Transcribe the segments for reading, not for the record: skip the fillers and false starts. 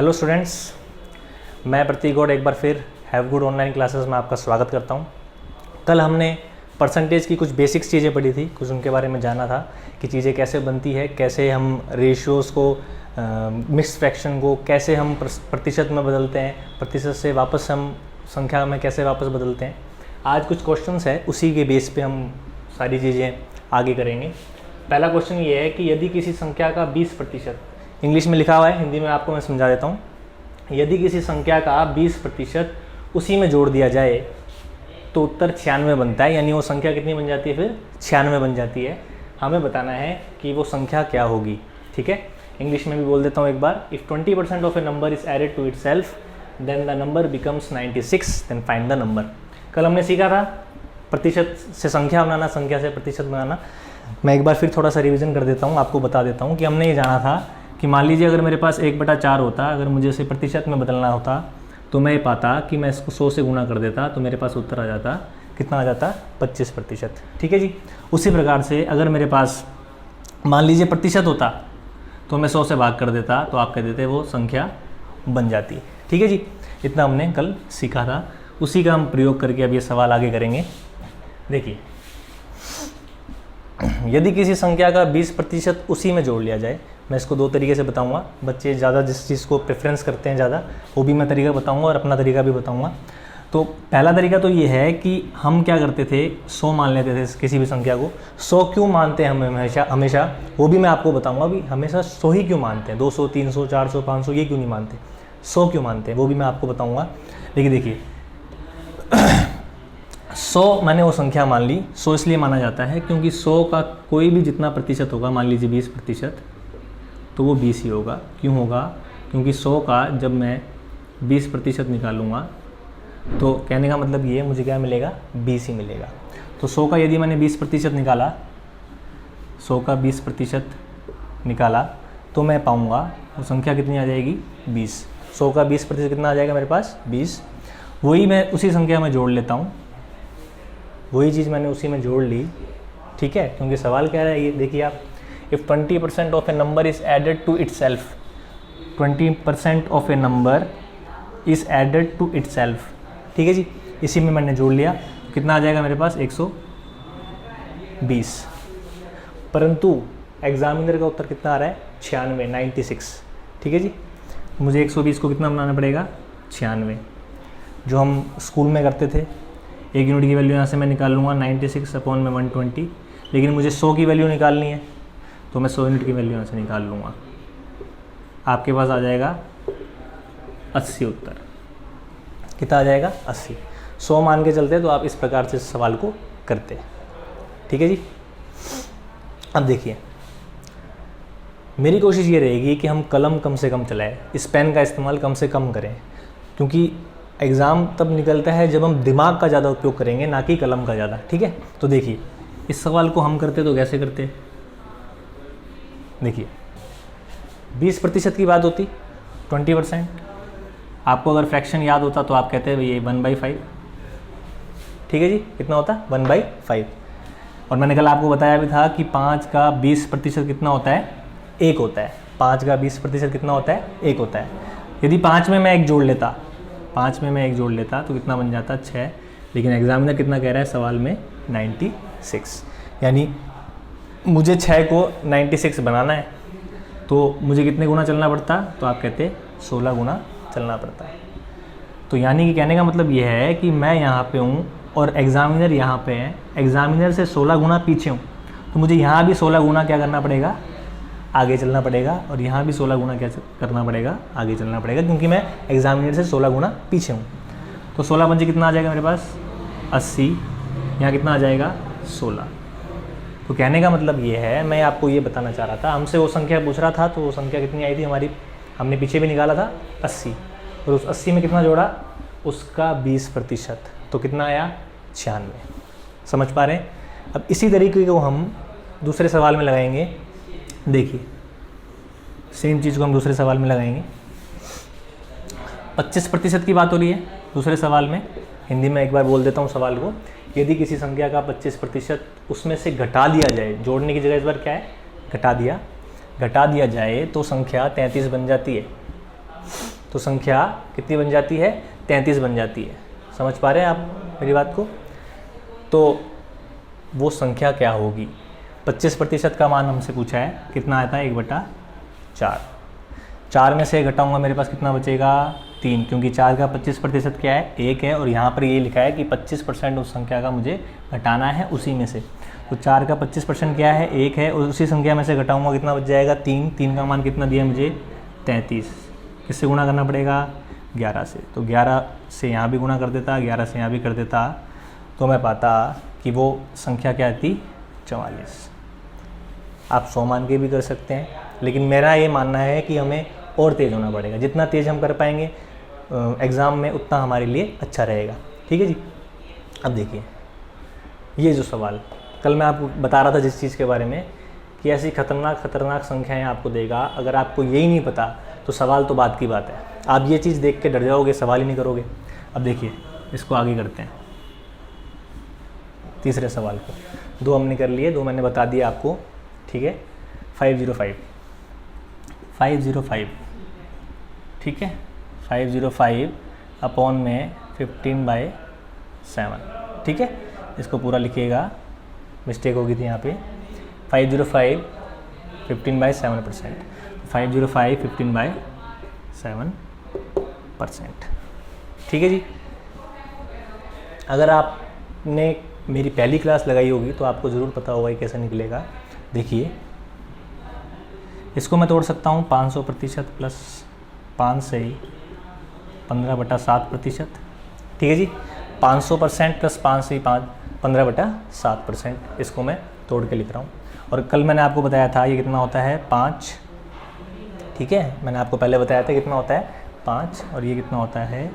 Hello students, मैं प्रतीक गौड़ एक बार फिर हैव गुड ऑनलाइन क्लासेस में आपका स्वागत करता हूं। कल हमने परसेंटेज की कुछ बेसिक्स चीज़ें पढ़ी थी, कुछ उनके बारे में जाना था कि चीज़ें कैसे बनती है, कैसे हम रेशियोज़ को मिक्स फ्रैक्शन को कैसे हम प्रतिशत में बदलते हैं, प्रतिशत से वापस हम संख्या में कैसे वापस बदलते हैं। आज कुछ क्वेश्चंस है, उसी के बेस पे हम सारी चीज़ें आगे करेंगे। पहला क्वेश्चन ये है कि यदि किसी संख्या का 20%, इंग्लिश में लिखा हुआ है, हिंदी में आपको मैं समझा देता हूँ। यदि किसी संख्या का 20% उसी में जोड़ दिया जाए तो उत्तर 96 बनता है, यानी वो संख्या कितनी बन जाती है, फिर 96 बन जाती है। हमें बताना है कि वो संख्या क्या होगी। ठीक है, इंग्लिश में भी बोल देता हूँ एक बार। If 20% of a number is added to itself then the number becomes 96, then find the number. कल हमने सीखा था प्रतिशत से संख्या बनाना, संख्या से प्रतिशत बनाना। मैं एक बार फिर थोड़ा सा रिवीजन कर देता हूँ, आपको बता देता हूँ कि हमने ये जाना था कि मान लीजिए अगर मेरे पास 1/4 होता, अगर मुझे इसे प्रतिशत में बदलना होता तो मैं ये पाता कि मैं इसको 100 से गुना कर देता तो मेरे पास उत्तर आ जाता, कितना आ जाता, 25%। ठीक है जी। उसी प्रकार से अगर मेरे पास मान लीजिए प्रतिशत होता तो मैं 100 से भाग कर देता तो आप कह देते वो संख्या बन जाती। ठीक है जी, इतना हमने कल सीखा था, उसी का हम प्रयोग करके अब ये सवाल आगे करेंगे। देखिए, यदि किसी संख्या का 20% उसी में जोड़ लिया जाए, मैं इसको दो तरीके से बताऊंगा। बच्चे ज़्यादा जिस चीज़ को प्रेफरेंस करते हैं ज़्यादा, वो भी मैं तरीका बताऊंगा और अपना तरीका भी बताऊंगा। तो पहला तरीका तो ये है कि हम क्या करते थे, 100 मान लेते थे किसी भी संख्या को। 100 क्यों मानते हैं हम हमेशा वो भी मैं आपको बताऊंगा। भी हमेशा 100 ही क्यों मानते हैं, 200, 300, 400, 500 ये क्यों नहीं मानते, 100 क्यों मानते हैं वो भी मैं आपको बताऊँगा। लेकिन देखिए 100 मैंने वो संख्या मान ली। 100 इसलिए माना जाता है क्योंकि 100 का कोई भी जितना प्रतिशत होगा, मान लीजिए 20%, तो वो 20 ही होगा। क्यों होगा? क्योंकि 100 का जब मैं 20% निकालूंगा तो कहने का मतलब ये मुझे क्या मिलेगा, 20 ही मिलेगा। तो 100 का यदि मैंने 20% निकाला, 100 का 20% निकाला तो मैं पाऊंगा वो संख्या कितनी आ जाएगी, 20। 100 का 20% कितना आ जाएगा मेरे पास, 20। वही मैं उसी संख्या में जोड़ लेता हूँ, वही चीज़ मैंने उसी में जोड़ ली। ठीक है, क्योंकि सवाल कह रहा है, ये देखिए आप, if 20% of a number is added to itself, 20% of a number is added to itself. ठीक है जी, इसी में मैंने जोड़ लिया, कितना आ जाएगा मेरे पास, 120। परंतु एग्जामिनर का उत्तर कितना आ रहा है, 96। ठीक है जी, मुझे 120 को कितना बनाना पड़ेगा, 96, जो हम स्कूल में करते थे। 1 यूनिट की वैल्यू यहाँ से मैं निकाल लूँगा 96/120, लेकिन मुझे 100 की वैल्यू निकालनी है तो मैं 100 यूनिट की वैल्यू यहाँ से निकाल लूँगा। आपके पास आ जाएगा 80 उत्तर। कितना आ जाएगा, 80। 100 मान के चलते तो आप इस प्रकार से सवाल को करते। ठीक है जी। अब देखिए, मेरी कोशिश ये रहेगी कि हम कलम कम से कम चलाएं, इस पेन का इस्तेमाल कम से कम करें, क्योंकि एग्ज़ाम तब निकलता है जब हम दिमाग का ज़्यादा उपयोग करेंगे, ना कि कलम का ज़्यादा। ठीक है, तो देखिए इस सवाल को हम करते तो कैसे करते। देखिए 20% की बात होती, 20%, आपको अगर फ्रैक्शन याद होता तो आप कहते हैं ये 1/5। ठीक है जी, कितना होता, 1/5। और मैंने कल आपको बताया भी था कि 5 का 20% कितना होता है, 1 होता है। 5 का 20% कितना होता है, 1 होता है। यदि 5 में मैं 1 जोड़ लेता, 5 में मैं 1 जोड़ लेता तो कितना बन जाता, 6। लेकिन एग्जामिनर कितना कह रहा है सवाल में, 96। यानी मुझे 6 को 96 बनाना है तो मुझे कितने गुना चलना पड़ता, तो आप कहते 16 गुना चलना पड़ता है। तो यानी कि कहने का मतलब यह है कि मैं यहाँ पे हूँ और एग्जामिनर यहाँ पे है, एग्जामिनर से 16 गुना पीछे हूँ, तो मुझे यहाँ भी 16 गुना क्या करना पड़ेगा, आगे चलना पड़ेगा, और यहाँ भी 16 गुना क्या करना पड़ेगा, आगे चलना पड़ेगा, क्योंकि मैं एग्जामिनर से 16 गुना पीछे हूँ। तो 16 पंजे कितना आ जाएगा मेरे पास, 80। यहाँ कितना आ जाएगा, 16। तो कहने का मतलब ये है, मैं आपको ये बताना चाह रहा था, हमसे वो संख्या पूछ रहा था, तो वो संख्या कितनी आई थी हमारी, हमने पीछे भी निकाला था 80, और उस 80 में कितना जोड़ा, उसका 20%, तो कितना आया, 96। समझ पा रहे हैं। अब इसी तरीके को हम दूसरे सवाल में लगाएंगे। देखिए सेम चीज़ को हम दूसरे सवाल में लगाएंगे। 25% की बात हो रही है दूसरे सवाल में। हिंदी में एक बार बोल देता हूँ सवाल को। यदि किसी संख्या का 25% उसमें से घटा दिया जाए, जोड़ने की जगह इस बार क्या है, घटा दिया जाए तो संख्या 33 बन जाती है। तो संख्या कितनी बन जाती है, 33 बन जाती है। समझ पा रहे हैं आप मेरी बात को? तो वो संख्या क्या होगी? 25% का मान हमसे पूछा है, कितना आता है 1/4। 4 में से घटाऊंगा मेरे पास कितना बचेगा, 3, क्योंकि 4 का 25% क्या है, 1 है, और यहाँ पर ये लिखा है कि 25% उस संख्या का मुझे घटाना है उसी में से। तो 4 का 25% क्या है, 1 है, और उसी संख्या में से घटाऊंगा कितना बच जाएगा, 3। 3 का मान कितना दिया मुझे, 33। किससे गुणा करना पड़ेगा, 11 से। तो 11 से यहाँ भी गुणा कर देता, 11 से यहाँ भी कर देता, तो मैं पाता कि वो संख्या क्या थी, 44। आप 100 मान के भी कर सकते हैं, लेकिन मेरा ये मानना है कि हमें और तेज़ होना पड़ेगा। जितना तेज़ हम कर पाएंगे एग्ज़ाम में, उतना हमारे लिए अच्छा रहेगा। ठीक है जी। अब देखिए ये जो सवाल कल मैं आपको बता रहा था जिस चीज़ के बारे में, कि ऐसी खतरनाक संख्याएं आपको देगा, अगर आपको यही नहीं पता तो सवाल तो बात की बात है। आप ये चीज़ देख के डर जाओगे, सवाल ही नहीं करोगे। अब देखिए इसको आगे करते हैं, तीसरे सवाल को। 2 हमने कर लिए, 2 मैंने बता दिया आपको। ठीक है, 505 ठीक है, 505 अपॉन में 15/7। ठीक है, इसको पूरा लिखिएगा, मिस्टेक हो गई थी यहाँ पे। 505 15/7%, 505 15/7%। ठीक है जी। अगर आपने मेरी पहली क्लास लगाई होगी तो आपको ज़रूर पता होगा ये कैसे निकलेगा। देखिए इसको मैं तोड़ सकता हूँ 500% प्लस 5 से ही 15/7%। ठीक है जी, 500% प्लस 5 से ही 15/7%, इसको मैं तोड़ के लिख रहा हूँ। और कल मैंने आपको बताया था ये कितना होता है, 5। ठीक है, मैंने आपको पहले बताया था कितना होता है, 5, और ये कितना होता है,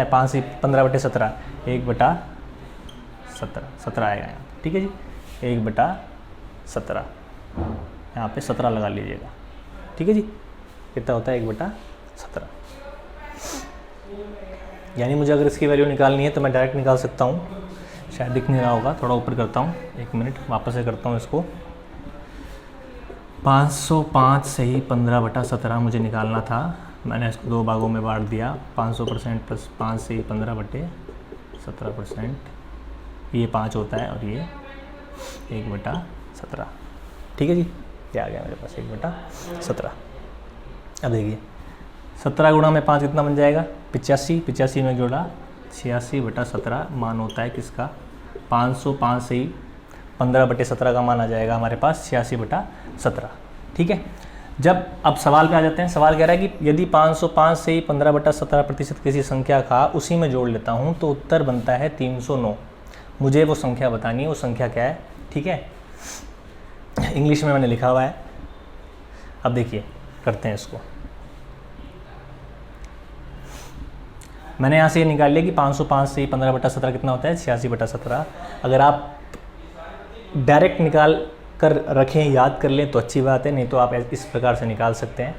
5 से 15/17, 1/17 आएगा यहाँ। ठीक है जी, 1/17, यहाँ पे 17 लगा लीजिएगा। ठीक है जी, कितना होता है 1/17। यानी मुझे अगर इसकी वैल्यू निकालनी है तो मैं डायरेक्ट निकाल सकता हूँ। शायद दिख नहीं रहा होगा, थोड़ा ऊपर करता हूँ, 1 मिनट, वापस से करता हूँ इसको। 505 से ही 15/17 मुझे निकालना था। मैंने इसको 2 भागों में बांट दिया। 500% प्लस 5 से ही 15/17%, ये 5 होता है, और ये 1/17। ठीक है जी, ये आ गया मेरे पास 1/17। अब देखिए 17 गुणा में 5 कितना बन जाएगा, 85। 85 में जोड़ा 86/17 मान होता है किसका, 505 से ही 15/17 का मान आ जाएगा हमारे पास 86/17। ठीक है, जब अब सवाल पे आ जाते हैं। सवाल कह रहा है कि यदि 505 से ही 15/17% किसी संख्या का उसी में जोड़ लेता हूँ तो उत्तर बनता है 309। मुझे वो संख्या बतानी है, वो संख्या क्या है। ठीक है, इंग्लिश में मैंने लिखा हुआ है। अब देखिए करते हैं इसको। मैंने यहाँ से ये निकाल लिया कि 505 से 15/17 कितना होता है, 86/17। अगर आप डायरेक्ट निकाल कर रखें, याद कर लें तो अच्छी बात है, नहीं तो आप इस प्रकार से निकाल सकते हैं,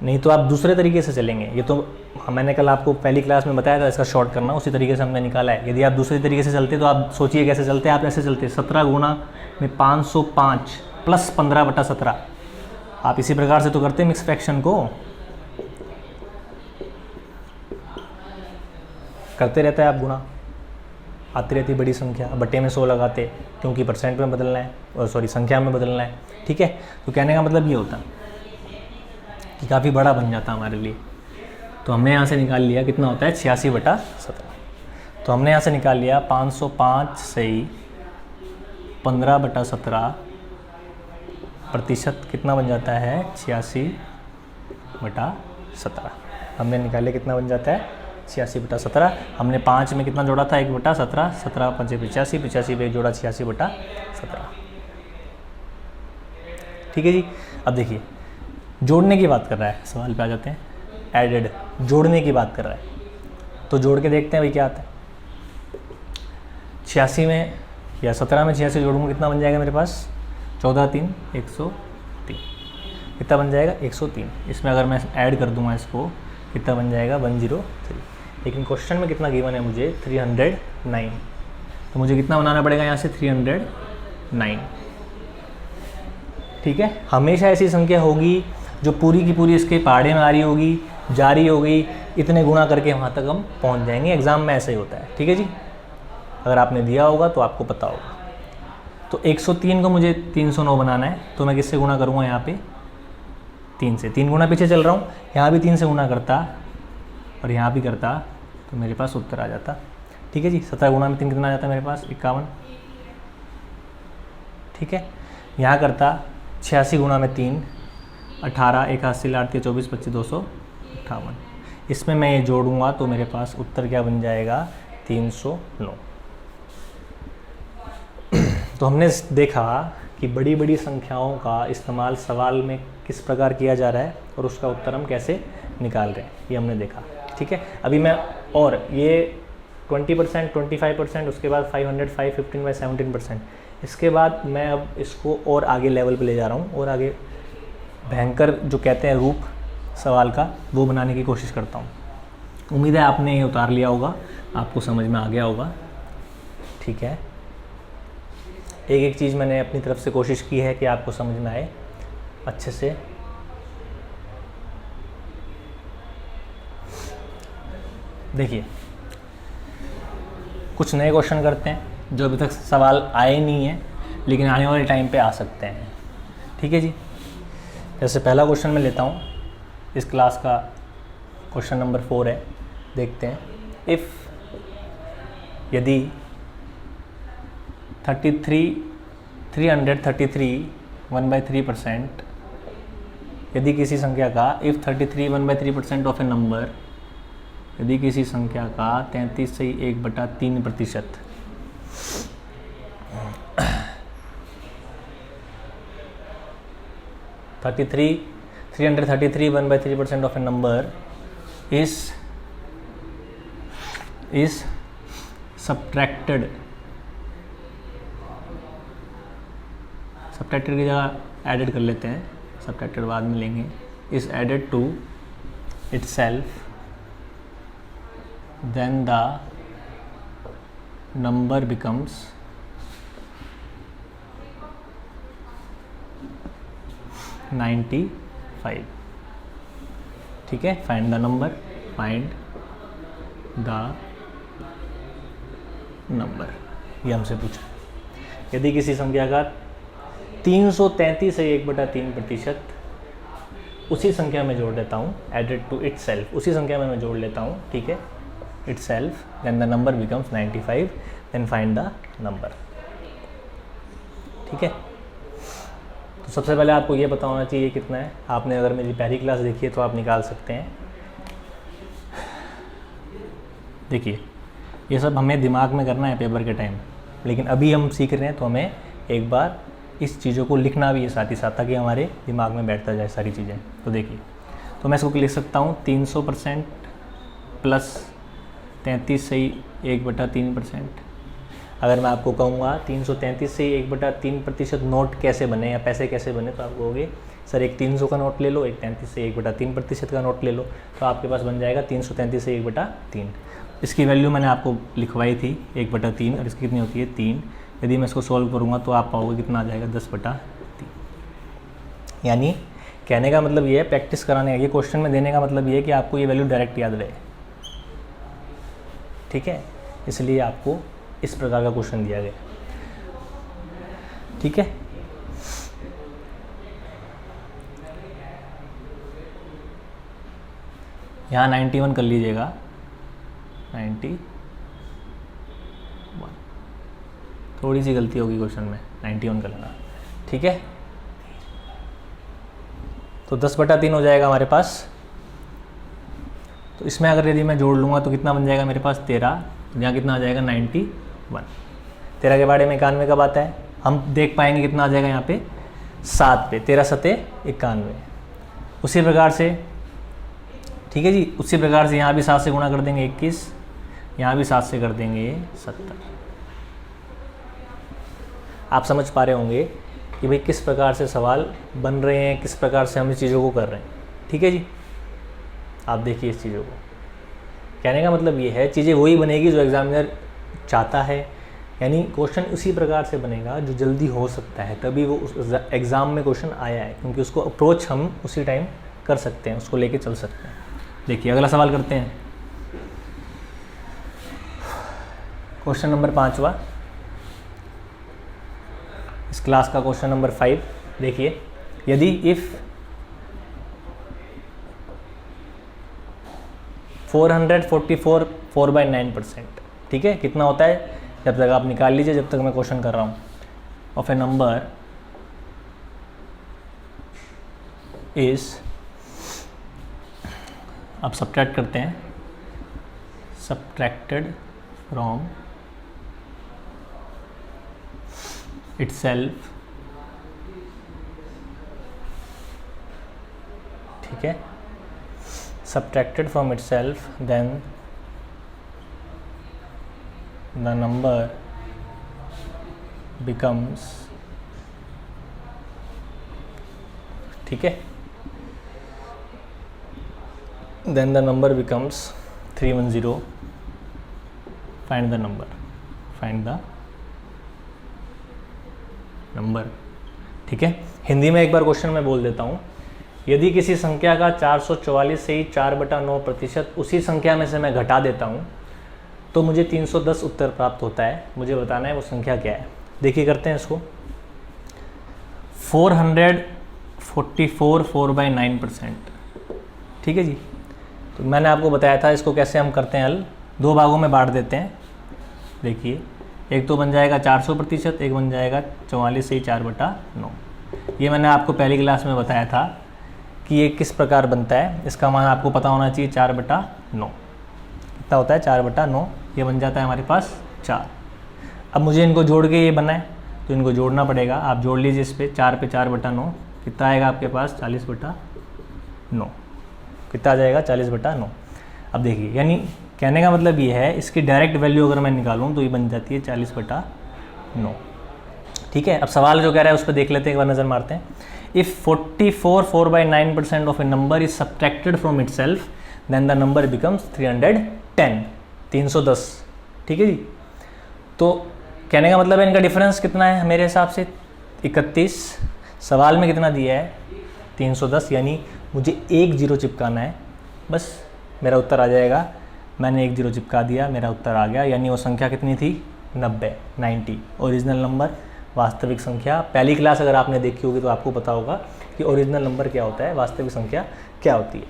नहीं तो आप दूसरे तरीके से चलेंगे। ये तो मैंने कल आपको पहली क्लास में बताया था, इसका शॉर्ट करना, उसी तरीके से हमने निकाला है। यदि आप दूसरे तरीके से चलते तो आप सोचिए कैसे चलते, आप ऐसे चलते 17 गुणा में 505 प्लस 15/17। आप इसी प्रकार से तो करते मिक्स फ्रैक्शन को, करते रहता है आप गुणा, आती रहती बड़ी संख्या, बट्टे में 100 लगाते, क्योंकि परसेंट में बदलना है, और सॉरी संख्या में बदलना है। ठीक है, तो कहने का मतलब ये होता कि काफ़ी बड़ा बन जाता हमारे लिए। तो हमने यहाँ से निकाल लिया कितना होता है, 86/17। तो हमने यहाँ से निकाल लिया 505 से ही 15/17% कितना बन जाता है, 86/17। हमने निकाले कितना बन जाता है, 86/17। हमने 5 में कितना जोड़ा था, 1/17, 17 5 85, 85 पे जोड़ा 86/17। ठीक है जी। अब देखिए जोड़ने की बात कर रहा है, सवाल पे आ जाते हैं। एडेड, जोड़ने की बात कर रहा है, तो जोड़ के देखते हैं भाई क्या आता है। 86 में या 17 में 86 जोड़ूंगा कितना बन जाएगा मेरे पास, 14 3 103। कितना बन जाएगा, 103। इसमें अगर मैं ऐड कर दूंगा इसको कितना बन जाएगा, 103। लेकिन क्वेश्चन में कितना गिवन है मुझे, 309। तो मुझे कितना बनाना पड़ेगा यहाँ से, 309। ठीक है, हमेशा ऐसी संख्या होगी जो पूरी की पूरी इसके पहाड़े में आ रही होगी, जारी हो गई, इतने गुणा करके वहाँ तक हम पहुँच जाएंगे। एग्ज़ाम में ऐसा ही होता है, ठीक है जी। अगर आपने दिया होगा तो आपको पता होगा। तो 103 को मुझे 309 बनाना है, तो मैं किससे गुणा करूँगा यहाँ पे 3 से। 3 गुना पीछे चल रहा हूँ, यहाँ भी 3 से गुणा करता और यहाँ भी करता तो मेरे पास उत्तर आ जाता, ठीक है जी। 17 गुणा में 3 कितना आ जाता है मेरे पास 51, ठीक है। यहाँ करता 86 गुणा में 3 18, 81, 38, 24, 25, 258। इसमें मैं ये जोड़ूंगा तो मेरे पास उत्तर क्या बन जाएगा 309। तो हमने देखा कि बड़ी बड़ी संख्याओं का इस्तेमाल सवाल में किस प्रकार किया जा रहा है और उसका उत्तर हम कैसे निकाल रहे हैं, ये हमने देखा, ठीक है। अभी मैं और ये 20%, 25%, उसके बाद 500, 515 बाई 17%, इसके बाद मैं अब इसको और आगे लेवल पे ले जा रहा हूँ और आगे भयंकर जो कहते हैं रूप सवाल का वो बनाने की कोशिश करता हूँ। उम्मीद है आपने ये उतार लिया होगा, आपको समझ में आ गया होगा, ठीक है। एक एक चीज़ मैंने अपनी तरफ से कोशिश की है कि आपको समझ में आए अच्छे से। देखिए कुछ नए क्वेश्चन करते हैं जो अभी तक सवाल आए नहीं हैं लेकिन आने वाले टाइम पे आ सकते हैं, ठीक है जी। जैसे पहला क्वेश्चन मैं लेता हूँ, इस क्लास का क्वेश्चन नंबर 4 है, देखते हैं। इफ़ यदि 333 1/3%, यदि किसी संख्या का इफ़ 33 1/3% ऑफ ए नंबर, यदि किसी संख्या का 33/1/3%, 333 1/3% of a number is subtracted की जगह एडेड कर लेते हैं, सब्ट्रैक्टेड बाद में लेंगे, is added to itself, then the number becomes 95, ठीक है। फाइंड द नंबर, ये हमसे पूछा। यदि किसी संख्या का 333 से 1/3%, उसी संख्या में जोड़ देता हूँ, एडेड टू इटसेल्फ, उसी संख्या में मैं जोड़ लेता हूँ, ठीक है, itself, then the number becomes 95, then find the number, ठीक है। तो सबसे पहले आपको ये पता होना चाहिए कितना है। आपने अगर मेरी पहली क्लास देखी है तो आप निकाल सकते हैं। देखिए ये सब हमें दिमाग में करना है पेपर के टाइम, लेकिन अभी हम सीख रहे हैं तो हमें एक बार इस चीज़ों को लिखना भी है साथ ही साथ, ताकि हमारे दिमाग में बैठता जाए सारी चीज़ें। तो देखिए, तो मैं इसको लिख सकता हूँ 300% प्लस 33 से 1/3%। अगर मैं आपको कहूँगा 333 से 1/3% नोट कैसे बने या पैसे कैसे बने, तो आप कहोगे सर एक 300 का नोट ले लो, एक 33 से 1/3% का नोट ले लो, तो आपके पास बन जाएगा 333 से 1/3। इसकी वैल्यू मैंने आपको लिखवाई थी 1/3 और इसकी कितनी होती है 3। यदि मैं इसको सॉल्व करूँगा तो आप पाओगे कितना आ जाएगा 10/3। यानी कहने का मतलब ये है, प्रैक्टिस कराने का, ये क्वेश्चन में देने का मतलब ये है कि आपको ये वैल्यू डायरेक्ट याद रहे, ठीक है। इसलिए आपको इस प्रकार का क्वेश्चन दिया गया, ठीक है। यहाँ 91 कर लीजिएगा, 91, थोड़ी सी गलती होगी क्वेश्चन में, 91 कर लेना, ठीक है। तो 10/3 हो जाएगा हमारे पास। तो इसमें अगर यदि मैं जोड़ लूँगा तो कितना बन जाएगा मेरे पास 13, यहाँ कितना आ जाएगा 91। 13 के बारे में 91 कब आता है, हम देख पाएंगे कितना आ जाएगा यहाँ पे 7 पे, 13 7 91। उसी प्रकार से, ठीक है जी, उसी प्रकार से यहाँ भी 7 से गुणा कर देंगे 21, यहाँ भी 7 से कर देंगे 70। आप समझ पा रहे होंगे कि भाई किस प्रकार से सवाल बन रहे हैं, किस प्रकार से हम इस चीज़ों को कर रहे हैं, ठीक है जी। आप देखिए इस चीज़ों को, कहने का मतलब ये है चीज़ें वही बनेगी जो एग्जामिनर चाहता है, यानी क्वेश्चन उसी प्रकार से बनेगा जो जल्दी हो सकता है, तभी वो उस एग्ज़ाम में क्वेश्चन आया है, क्योंकि उसको अप्रोच हम उसी टाइम कर सकते हैं, उसको लेके चल सकते हैं, देखिए अगला सवाल करते हैं। क्वेश्चन नंबर 5वां इस क्लास का, क्वेश्चन नंबर 5। देखिए, यदि इफ 444 4/9%, ठीक है, कितना होता है, जब तक आप निकाल लीजिए जब तक मैं क्वेश्चन कर रहा हूँ, ऑफ ए नंबर इज, आप सब्ट्रैक्ट करते हैं, सब्ट्रैक्टेड फ्रॉम itself, ठीक है, subtracted from itself, then the number becomes, ठीक है, then the number becomes 310, find the number, find the number, ठीक है। हिंदी में एक बार क्वेश्चन मैं बोल देता हूँ। यदि किसी संख्या का 444 से ही 4/9% उसी संख्या में से मैं घटा देता हूँ तो मुझे 310 उत्तर प्राप्त होता है। मुझे बताना है वो संख्या क्या है। देखिए करते हैं इसको। 444 4/9%, ठीक है जी। तो मैंने आपको बताया था इसको कैसे हम करते हैं हल, दो भागों में बांट देते हैं। देखिए, एक तो बन जाएगा 400%, एक बन जाएगा 44 से ही 4/9। ये मैंने आपको पहली क्लास में बताया था कि ये किस प्रकार बनता है। इसका मान आपको पता होना चाहिए 4/9 कितना होता है, 4/9। ये बन जाता है हमारे पास 4। अब मुझे इनको जोड़ के ये बना है तो इनको जोड़ना पड़ेगा। आप जोड़ लीजिए इस पर, 4 पे 4/9 कितना आएगा आपके पास, 40/9 कितना आ जाएगा, 40/9। अब देखिए, यानी कहने का मतलब ये है, इसकी डायरेक्ट वैल्यू अगर मैं निकालूं तो ये बन जाती है 40/9, ठीक है। अब सवाल जो कह रहा है उस पर देख लेते हैं, एक बार नज़र मारते हैं। If 44 4/9% of a number is subtracted from itself then the number becomes 310, 310, ठीक है जी। तो कहने का मतलब है इनका डिफरेंस कितना है मेरे हिसाब से, 31। सवाल में कितना दिया है, 310, यानी मुझे एक जीरो चिपकाना है, बस मेरा उत्तर आ जाएगा। मैंने एक जीरो चिपका दिया, मेरा उत्तर आ गया। यानी वो संख्या कितनी थी, 90 ओरिजिनल नंबर, वास्तविक संख्या। पहली क्लास अगर आपने देखी होगी तो आपको पता होगा कि ओरिजिनल नंबर क्या होता है, वास्तविक संख्या क्या होती है,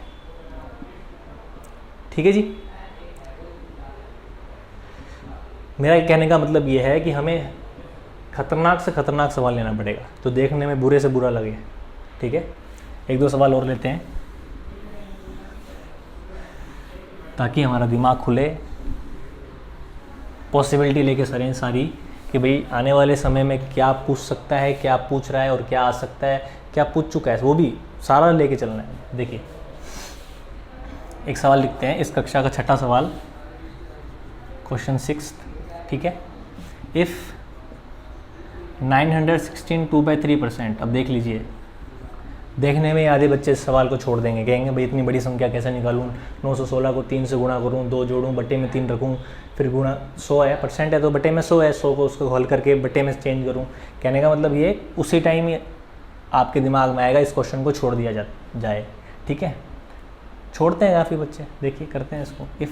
ठीक है जी। मेरा कहने का मतलब ये है कि हमें खतरनाक से खतरनाक सवाल लेना पड़ेगा तो देखने में बुरे से बुरा लगे, ठीक है। एक दो सवाल और लेते हैं ताकि हमारा दिमाग खुले, पॉसिबिलिटी लेके सरें सारी कि भाई आने वाले समय में क्या पूछ सकता है, क्या पूछ रहा है और क्या आ सकता है, क्या पूछ चुका है, वो भी सारा लेके चलना है। देखिए एक सवाल लिखते हैं, इस कक्षा का 6ठा सवाल, क्वेश्चन 6, ठीक है। इफ़ 916 2/3%, अब देख लीजिए, देखने में आधे बच्चे इस सवाल को छोड़ देंगे, कहेंगे भाई इतनी बड़ी संख्या कैसे निकालूं, 916 को 3 से गुणा करूं, 2 जोड़ूं, बट्टे में 3 रखूं, फिर गुणा 100 है, परसेंट है तो बट्टे में 100 है, 100 को उसको हल करके बट्टे में चेंज करूं। कहने का मतलब ये उसी टाइम ही आपके दिमाग में आएगा, इस क्वेश्चन को छोड़ दिया जाए, ठीक है। छोड़ते हैं काफ़ी बच्चे, देखिए करते हैं इसको। If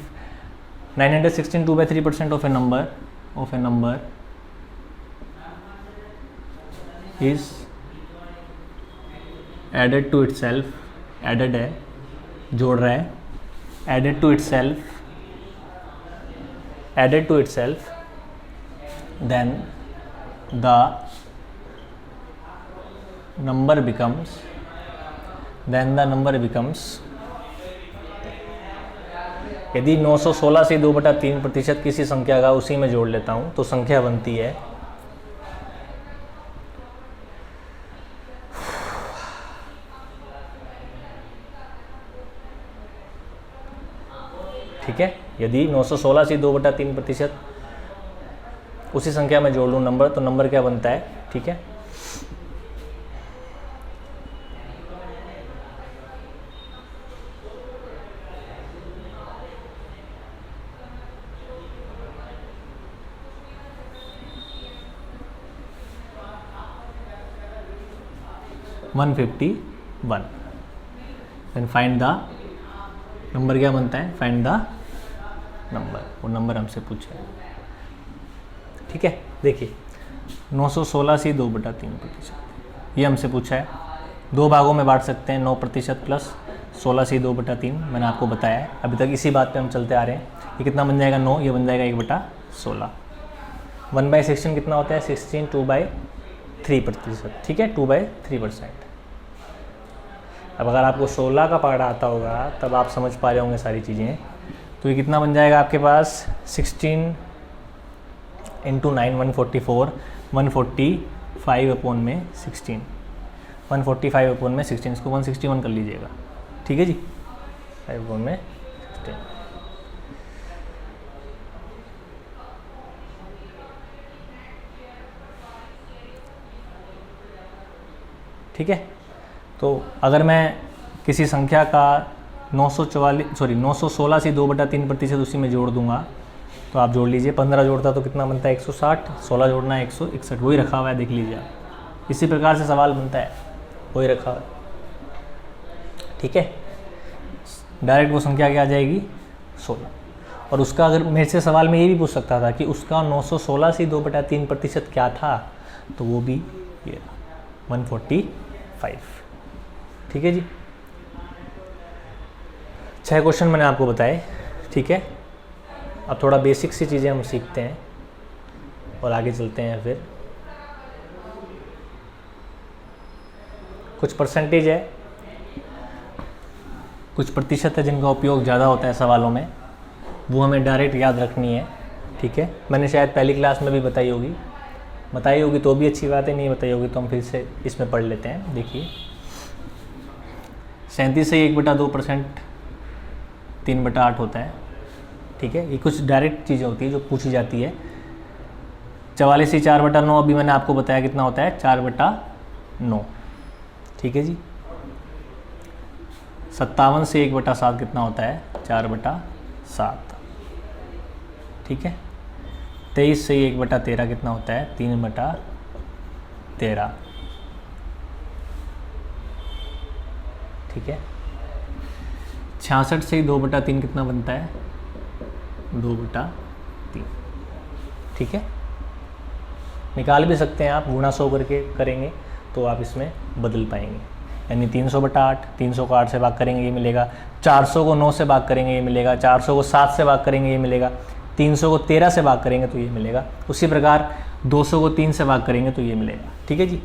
916 2/3% of a number is added to itself, added है, जोड़ रहा है, added to itself, then the number becomes, यदि 916 से 2/3% किसी संख्या का उसी में जोड़ लेता हूँ तो संख्या बनती है, ठीक है। यदि 916 से 2/3% उसी संख्या में जोड़ लूँ नंबर, तो नंबर क्या बनता है, ठीक है। $151, then find the नंबर क्या बनता है, फाइंड द नंबर, वो नंबर हमसे पूछा है। ठीक है, देखिए 916 से 2/3%, ये हमसे पूछा है। दो भागों में बांट सकते हैं, 9% प्लस 16 से 2/3, मैंने आपको बताया है। अभी तक इसी बात पे हम चलते आ रहे हैं। ये कितना बन जाएगा 9, ये बन जाएगा 1/16। 1/16 कितना होता है 16, 2/3%। ठीक है, 2/3%। अब अगर आपको 16 का पार्ट आता होगा तब आप समझ पा रहे होंगे सारी चीज़ें। तो ये कितना बन जाएगा आपके पास 16 × 9 144, 145/16, 145/16, इसको 161 कर लीजिएगा। ठीक है जी, 5/16। ठीक है, तो अगर मैं किसी संख्या का 916 से 2/3% उसी में जोड़ दूंगा, तो आप जोड़ लीजिए। 15 जोड़ता तो कितना बनता है 160, 16 जोड़ना है 161, वही रखा हुआ है, देख लीजिए आप। इसी प्रकार से सवाल बनता है, वही रखा हुआ है। ठीक है, डायरेक्ट वो संख्या क्या आ जाएगी 16। और उसका अगर मेरे से सवाल में ये भी पूछ सकता था कि उसका 916 से 2/3% क्या था, तो वो भी ये 145। ठीक है जी, 6 क्वेश्चन मैंने आपको बताए। ठीक है, अब थोड़ा बेसिक सी चीज़ें हम सीखते हैं और आगे चलते हैं। फिर कुछ परसेंटेज है, कुछ प्रतिशत है जिनका उपयोग ज़्यादा होता है सवालों में, वो हमें डायरेक्ट याद रखनी है। ठीक है, मैंने शायद पहली क्लास में भी बताई होगी तो भी अच्छी बात है, नहीं बताई होगी तो हम फिर से इसमें पढ़ लेते हैं। देखिए 37 से 1/2% 3/8 होता है। ठीक है, ये कुछ डायरेक्ट चीज़ें होती है जो पूछी जाती है। 44 से 4/9 अभी मैंने आपको बताया कितना होता है 4/9। ठीक है जी, 57 से 1/7 कितना होता है 4/7। ठीक है, 23 से 1/13 कितना होता है 3/13। ठीक है, 66 से 2/3 कितना बनता है 2/3। ठीक है, निकाल भी सकते हैं आप, गुणा 100 करके करेंगे तो आप इसमें बदल पाएंगे। यानी 300/8, 300 को 8 से भाग करेंगे ये मिलेगा, 400 को 9 से भाग करेंगे ये मिलेगा, 400 को 7 से भाग करेंगे ये मिलेगा, 300 को 13 से भाग करेंगे तो ये मिलेगा। उसी प्रकार 200 को 3 से भाग करेंगे तो ये मिलेगा। ठीक है जी,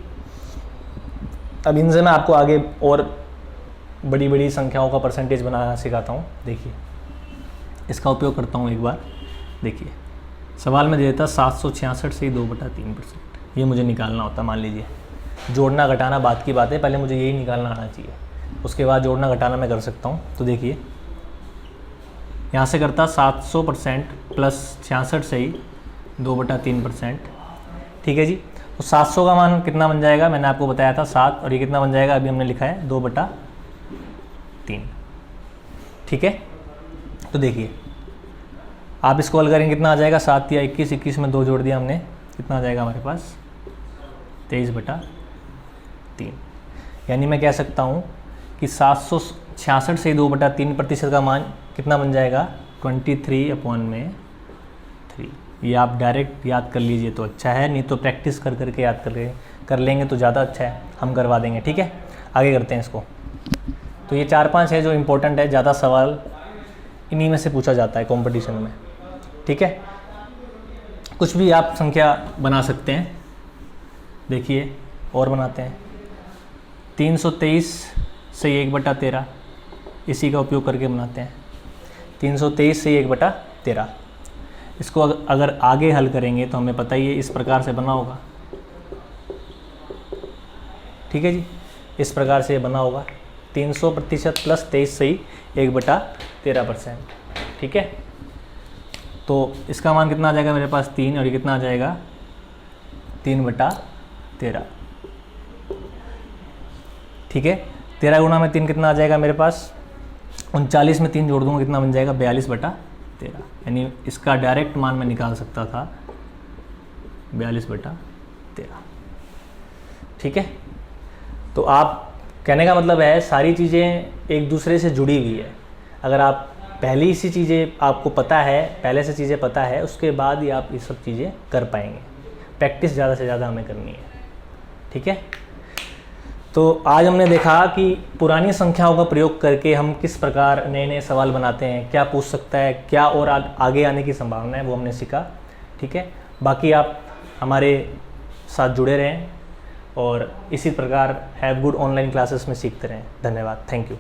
अब इनसे मैं आपको आगे और बड़ी बड़ी संख्याओं का परसेंटेज बनाना सिखाता हूँ। देखिए इसका उपयोग करता हूँ एक बार। देखिए सवाल में दे देता 766 से 2/3%, ये मुझे निकालना होता। मान लीजिए जोड़ना घटाना बात की बात है, पहले मुझे यही निकालना आना चाहिए, उसके बाद जोड़ना घटाना मैं कर सकता हूँ। तो देखिए यहाँ से करता 700% प्लस 66 से ही 2/3%। ठीक है जी, तो 700 का मान कितना बन जाएगा, मैंने आपको बताया था 7, और ये कितना बन जाएगा अभी हमने लिखा है 2/3। ठीक है, तो देखिए आप इसको हल करेंगे कितना आ जाएगा 7 या 21, 21 में 2 जोड़ दिया हमने, कितना आ जाएगा हमारे पास 23/3। यानी मैं कह सकता हूँ कि 766 से 2/3% का मान कितना बन जाएगा 23/3। ये आप डायरेक्ट याद कर लीजिए तो अच्छा है, नहीं तो प्रैक्टिस कर करके याद कर लेंगे तो ज़्यादा अच्छा है, हम करवा देंगे। ठीक है, आगे करते हैं इसको। तो ये 4-5 है जो इम्पोर्टेंट है, ज़्यादा सवाल इन्हीं में से पूछा जाता है कंपटीशन में। ठीक है, कुछ भी आप संख्या बना सकते हैं। देखिए और बनाते हैं 323 से 1/13, इसी का उपयोग करके बनाते हैं 323 से 1/13। इसको अगर आगे हल करेंगे तो हमें पता ही है इस प्रकार से बना होगा। ठीक है जी, इस प्रकार से ये बना होगा 300% प्लस 23 से ही 1/13%। ठीक है, तो इसका मान कितना आ जाएगा मेरे पास 3, और ये कितना आ जाएगा 3/13। ठीक है, 13 गुणा में 3 कितना आ जाएगा मेरे पास 39 में 3 जोड़ दूंगा कितना बन जाएगा 42/13। यानी इसका डायरेक्ट मान मैं निकाल सकता था 42/13। ठीक है, तो आप कहने का मतलब है सारी चीज़ें एक दूसरे से जुड़ी हुई है। अगर आप पहले से चीज़ें आपको पता है, पहले से चीज़ें पता है, उसके बाद ही आप ये सब चीज़ें कर पाएंगे। प्रैक्टिस ज़्यादा से ज़्यादा हमें करनी है, ठीक है। तो आज हमने देखा कि पुरानी संख्याओं का प्रयोग करके हम किस प्रकार नए नए सवाल बनाते हैं, क्या पूछ सकता है, क्या और आगे आने की संभावना है, वो हमने सीखा, ठीक है। बाकी आप हमारे साथ जुड़े रहें और इसी प्रकार हैव गुड ऑनलाइन क्लासेस में सीखते रहें। धन्यवाद, थैंक यू।